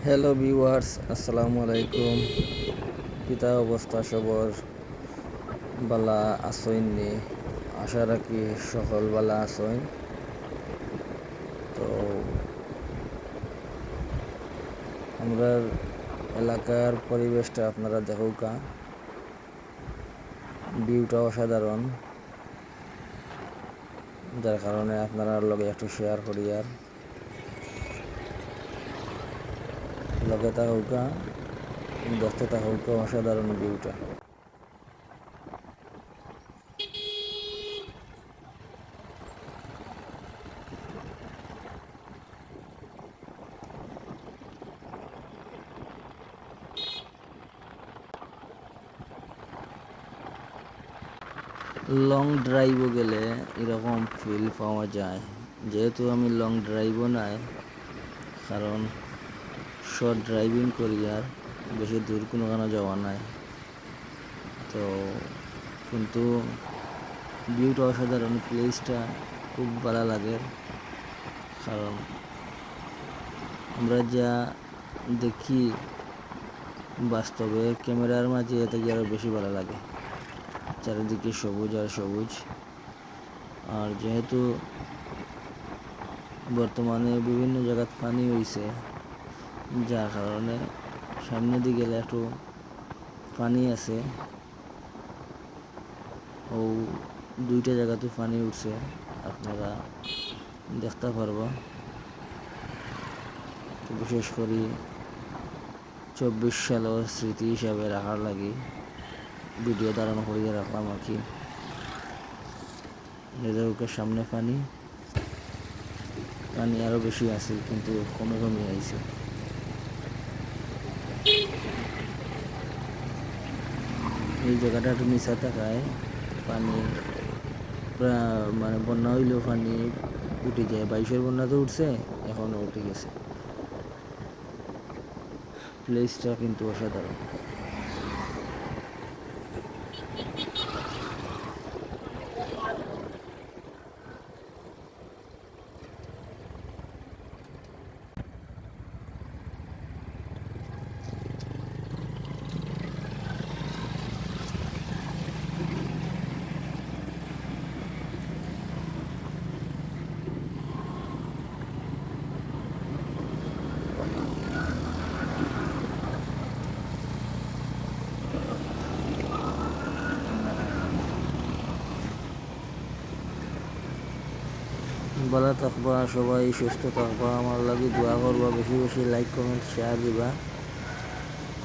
Hello viewers, আসসালামু আলাইকুম। কিতা অবস্থা সবর? বালা আসইন নি? আশা রাখি সকল বালা আসইন। তো আমরা এলাকার পরিবেশটা আপনারা দেখুকা, ভিউটা অসাধারণ, যার কারণে আপনারা লগে একটু শেয়ার করি আর লগে থাকুকা, দেখতে থাকুকা অসাধারণ ভিউটা। লং ড্রাইভও গেলে এরকম ফিল পাওয়া যায়। যেহেতু আমি লং ড্রাইভও নাই, কারণ শর্ট ড্রাইভিং করি আর বেশি দূর কোনোখানে যাওয়া নাই। তো কিন্তু ভিউটা অসাধারণ, প্লেসটা খুব ভালো লাগে। কারণ আমরা যা দেখি বাস্তবে ক্যামেরার মাঝে এতে আরও বেশি ভালো লাগে। চারিদিকে সবুজ আর সবুজ। আর যেহেতু বর্তমানে বিভিন্ন জায়গাত পানি হইছে, যার কারণে সামনে দিকে গেলে একটু পানি আছে। ও দুইটা জায়গাতে পানি উঠছে, আপনারা দেখতে পারবা। তো বিশেষ করে 24 সালের স্মৃতি হিসাবে রাখার লাগে ভিডিও ধারণ করিয়ে রাখলাম আর কি। নেজারুকের সামনে পানি আরও বেশি আছে, কিন্তু কমে কমে আইছে। এই জায়গাটা একটু নিচা থাকায় পানি মানে বন্যা হইলেও পানি উঠে যায়। 22-এর বন্যা তো উঠছে, এখনও উঠে গেছে। প্লেসটা কিন্তু অসাধারণ। ভালো থাকবা, সবাই সুস্থ থাকবা, আমার লাগে দোয়া করবা, বেশি বেশি লাইক কমেন্ট শেয়ার দিবা।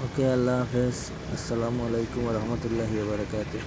ওকে, আল্লাহ হাফেজ। আসসালামু আলাইকুম রহমতুল্লাহি ওয়া বারাকাতুহু।